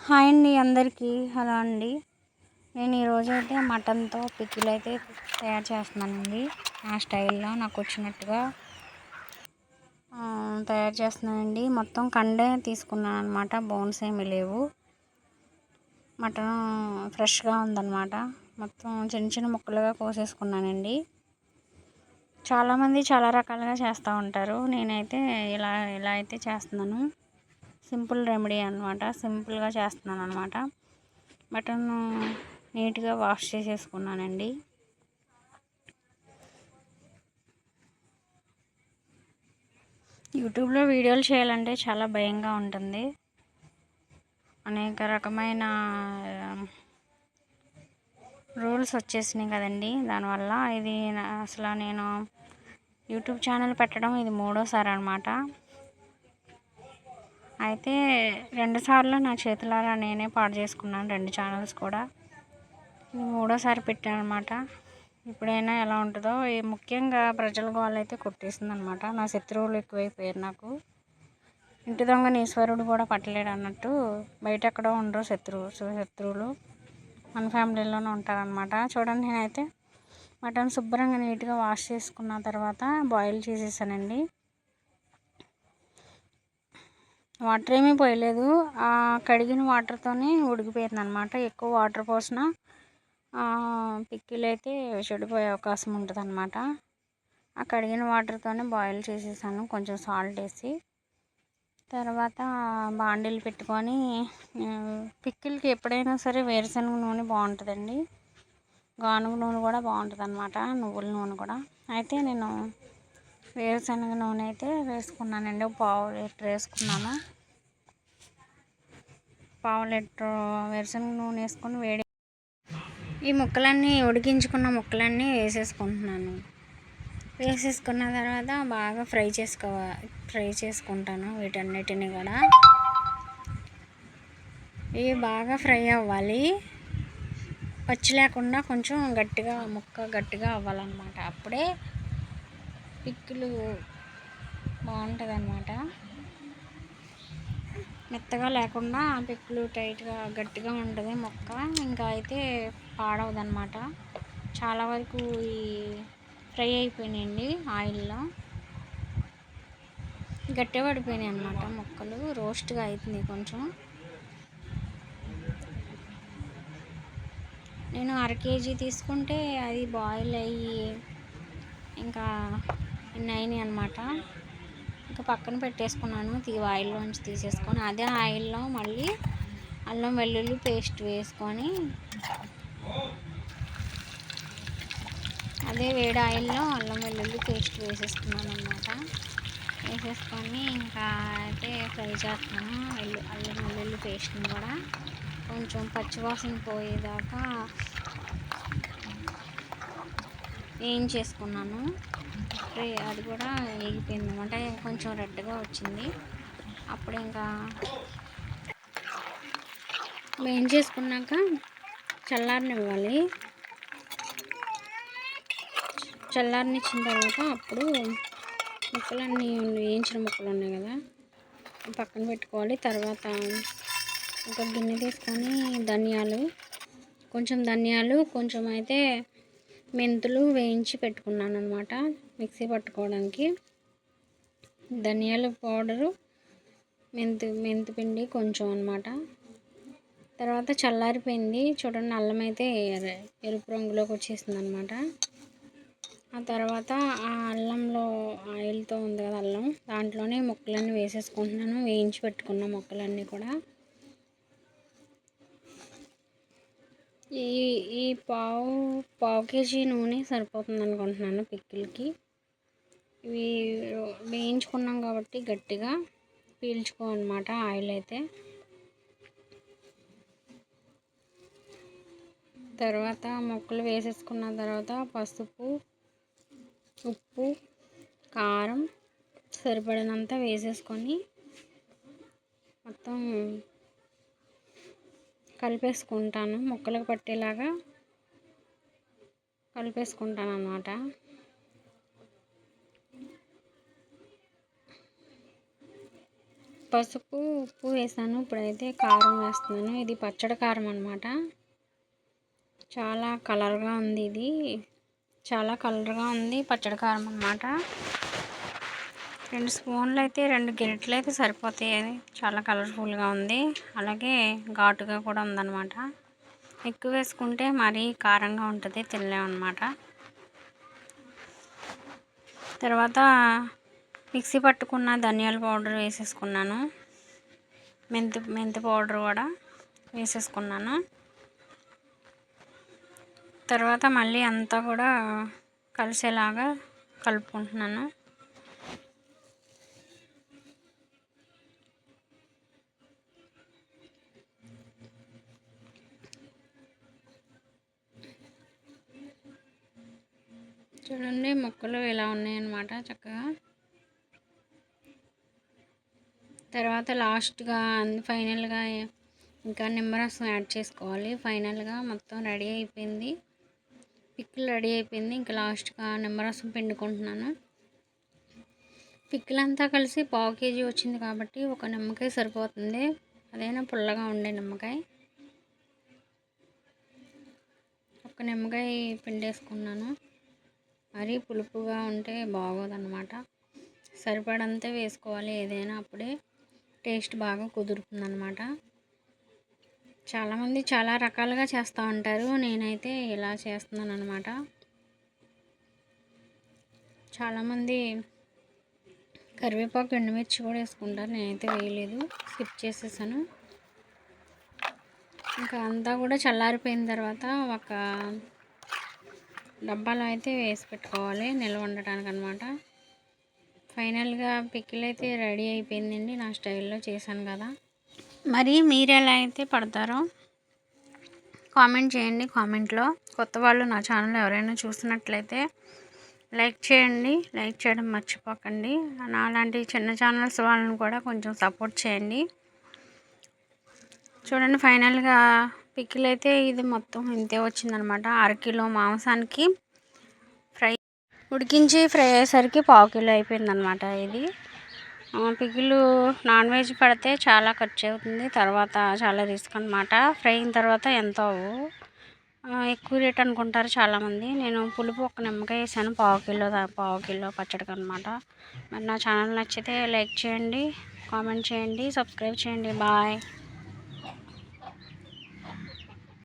Hi అండి అందరికీ. Hello అండి. నేను ఈరోజైతే మటన్తో పికిల్ అయితే తయారు చేస్తున్నానండి. నా స్టైల్లో నాకు వచ్చినట్టుగా తయారు చేస్తున్నానండి. మొత్తం కండే తీసుకున్నాను అనమాట, బోన్స్ ఏమీ లేవు. మటన్ ఫ్రెష్గా ఉందన్నమాట. మొత్తం చిన్న చిన్న ముక్కలుగా కోసేసుకున్నానండి. చాలామంది చాలా రకాలుగా చేస్తూ ఉంటారు. నేనైతే ఇలా అయితే చేస్తున్నాను. సింపుల్ రెమెడీ అనమాట. సింపుల్గా చేస్తున్నాను అనమాట. మటన్ నీట్గా వాష్ చేసేసుకున్నానండి. యూట్యూబ్లో వీడియోలు చేయాలంటే చాలా భయంగా ఉంటుంది. అనేక రకమైన రూల్స్ వచ్చేసినాయి కదండి. దానివల్ల ఇది అసలు నేను యూట్యూబ్ ఛానల్ పెట్టడం ఇది 3వ సారి అనమాట. అయితే 2 సార్లు నా చేతులారా నేనే పాడు చేసుకున్నాను, 2 ఛానల్స్ కూడా. ఇది 3వ సారి పెట్టాను అనమాట. ఇప్పుడైనా ఎలా ఉంటుందో. ముఖ్యంగా ప్రజల గోళ్ళు అయితే కొట్టేసింది అనమాట. నా శత్రువులు ఎక్కువైపోయారు నాకు. ఇంటి దొంగ ఈశ్వరుడు కూడా పట్టలేడు అన్నట్టు బయట ఎక్కడో ఉండరు శత్రువులు మన ఫ్యామిలీలోనే ఉంటారనమాట. చూడండి, నేనైతే మటన్ శుభ్రంగా నీట్గా వాష్ చేసుకున్న తర్వాత బాయిల్ చేసేసానండి. వాటర్ ఏమీ పోయలేదు. ఆ కడిగిన వాటర్తోనే ఉడికిపోయింది అనమాట. ఎక్కువ వాటర్ పోసినా పిక్కిల్ అయితే చెడిపోయే అవకాశం ఉంటుంది అనమాట. ఆ కడిగిన వాటర్తోనే బాయిల్ చేసేసాను, కొంచెం సాల్ట్ వేసి. తర్వాత బాండీలు పెట్టుకొని, పిక్కిల్కి ఎప్పుడైనా సరే వేరుశనగ నూనె బాగుంటుందండి. గానుగ నూనె కూడా బాగుంటుంది అనమాట, నువ్వుల నూనె కూడా. అయితే నేను వేరుశనగ నూనె అయితే వేసుకున్నానండి. 1/2 లీటర్ వేసుకున్నాను. 1/2 లీటర్ వేరుశనగ నూనె వేసుకొని ఈ ముక్కలన్నీ ఉడికించుకున్న ముక్కలన్నీ వేసేసుకుంటున్నాను. వేసేసుకున్న తర్వాత బాగా ఫ్రై చేసుకుంటాను వీటన్నిటిని కూడా. ఇవి బాగా ఫ్రై అవ్వాలి, పచ్చి లేకుండా కొంచెం ముక్క గట్టిగా అవ్వాలన్నమాట. అప్పుడే పిక్కులు బాగుంటుంది అన్నమాట. మెత్తగా లేకుండా పిక్కులు టైట్గా గట్టిగా ఉంటుంది ముక్క. ఇంకా అయితే పాడవదన్నమాట. చాలా వరకు ఈ ఫ్రై అయిపోయినాయండి ఆయిల్లో, గట్టిగా పడిపోయినాయి అన్నమాట ముక్కలు. రోస్ట్గా అవుతుంది కొంచెం. నేను 1/2 kg తీసుకుంటే అది బాయిల్ అయ్యి ఇంకా ఇన్ని అయినాయి అన్నమాట. ఇంకా పక్కన పెట్టేసుకున్నాను, ఆయిల్లోంచి తీసేసుకొని. అదే ఆయిల్లో మళ్ళీ అల్లం వెల్లుల్లి పేస్ట్ వేసుకొని, అదే వేడి ఆయిల్లో అల్లం వెల్లుల్లి పేస్ట్ వేసేసుకున్నాను అన్నమాట. వేసేసుకొని ఇంకా అయితే ఫ్రై చేస్తున్నాను అల్లం వెల్లుల్లి పేస్ట్ని కూడా. కొంచెం పచ్చివాసన పోయేదాకా వేయించేసుకున్నాను. అది కూడా వేగిపోయింది అనమాట. కొంచెం రెడ్గా వచ్చింది. అప్పుడు ఇంకా వేయించేసుకున్నాక చల్లారనివ్వాలి. చల్లారనిచ్చిన తర్వాత అప్పుడు ముక్కలన్నీ వేయించిన ముక్కలు ఉన్నాయి కదా, పక్కన పెట్టుకోవాలి. తర్వాత ఒక గిన్నె తీసుకొని ధనియాలు కొంచెం అయితే మెంతులు వేయించి పెట్టుకున్నాను అనమాట, మిక్సీ పట్టుకోవడానికి. ధనియాల పౌడరు, మెంతి పిండి కొంచెం అనమాట. తర్వాత చల్లారిపోయింది. చూడండి, అల్లం అయితే ఎరుపు రంగులోకి వచ్చేసింది అనమాట. ఆ తర్వాత ఆ అల్లంలో ఆయిల్తో ఉంది కదా అల్లం, దాంట్లోనే ముక్కలన్నీ వేసేసుకుంటున్నాను, వేయించి పెట్టుకున్న ముక్కలన్నీ కూడా. ఈ పావు కేజీ నూనె సరిపోతుంది అనుకుంటున్నాను పిక్కిల్కి. ఇవి వేయించుకున్నాం కాబట్టి గట్టిగా పీల్చుకోనమాట ఆయిల్ అయితే. తర్వాత ముక్కలు వేసేసుకున్న తర్వాత పసుపు, ఉప్పు, కారం సరిపడినంత వేసేసుకొని మొత్తం కలిపేసుకుంటాను. ముక్కలకు పట్టేలాగా కలిపేసుకుంటాను అన్నమాట. పసుపు ఉప్పు వేసాను. ఇప్పుడైతే కారం వేస్తున్నాను. ఇది పచ్చడి కారం అన్నమాట. చాలా కలర్గా ఉంది. ఇది చాలా కలర్గా ఉంది. పచ్చడి కారం అన్నమాట. 2 స్పూన్లు అయితే 2 గరిటెలు అయితే సరిపోతాయి. అది చాలా కలర్ఫుల్గా ఉంది. అలాగే ఘాటుగా కూడా ఉందన్నమాట. ఎక్కువ వేసుకుంటే మరీ కారంగా ఉంటుంది, తినలేమన్నమాట. తర్వాత మిక్సీ పట్టుకున్న ధనియాల పౌడర్ వేసేసుకున్నాను. మెంతి పౌడర్ కూడా వేసేసుకున్నాను. తర్వాత మళ్ళీ అంతా కూడా కలిసేలాగా కలుపుకుంటున్నాను. చూడండి, ముక్కలు ఇలా ఉన్నాయన్నమాట చక్కగా. తర్వాత లాస్ట్గా ఫైనల్గా ఇంకా నిమ్మరసం యాడ్ చేసుకోవాలి. ఫైనల్గా మొత్తం రెడీ అయిపోయింది. పికిల్ రెడీ అయిపోయింది. ఇంకా లాస్ట్గా నిమ్మరసం పిండుకుంటున్నాను. పికిల్ అంతా కలిసి 1/2 kg వచ్చింది కాబట్టి ఒక నిమ్మకాయ సరిపోతుంది. అదైనా పుల్లగా ఉండే నిమ్మకాయ. ఒక నిమ్మకాయ పిండేసుకున్నాను. మరీ పులుపుగా ఉంటే బాగోదన్నమాట. సరిపడంతే వేసుకోవాలి ఏదైనా, అప్పుడే టేస్ట్ బాగా కుదురుతుందన్నమాట. చాలామంది చాలా రకాలుగా చేస్తూ ఉంటారు. నేనైతే ఇలా చేస్తున్నాను అన్నమాట. చాలామంది కరివేపాకు ఎండుమిర్చి కూడా వేసుకుంటారు. నేనైతే వేయలేదు, స్కిప్ చేసేసాను. ఇంకా అంతా కూడా చల్లారిపోయిన తర్వాత ఒక డబ్బాలో అయితే వేసి పెట్టుకోవాలి, నిల్వ ఉండటానికి అన్నమాట. ఫైనల్గా పికిల్ అయితే రెడీ అయిపోయిందండి. నా స్టైల్లో చేశాను కదా. మరి మీరు ఎలా అయితే పడతారో కామెంట్ చేయండి. కామెంట్లో కొత్త వాళ్ళు నా ఛానల్ ఎవరైనా చూసినట్లయితే లైక్ చేయండి. లైక్ చేయడం మర్చిపోకండి. నాలాంటి చిన్న ఛానల్స్ వాళ్ళని కూడా కొంచెం సపోర్ట్ చేయండి. చూడండి, ఫైనల్గా పికిల్ అయితే ఇది మొత్తం ఇంతే వచ్చిందనమాట. 1/2 కిలో మాంసానికి ఉడికించి ఫ్రై అయ్యేసరికి 1/2 కిలో అయిపోయిందనమాట. ఇది పికిల్ నాన్ వెజ్ పడితే చాలా ఖర్చు అవుతుంది. తర్వాత చాలా రిస్క్ అనమాట. ఫ్రై అయిన తర్వాత ఎంతో ఎక్కువ రేట్ అనుకుంటారు చాలామంది. నేను పులుపు ఒక నిమ్మకాయ వేసాను 1/2 కిలో పచ్చడికి అనమాట. మరి నా ఛానల్ నచ్చితే లైక్ చేయండి, కామెంట్ చేయండి, సబ్స్క్రైబ్ చేయండి. బాయ్.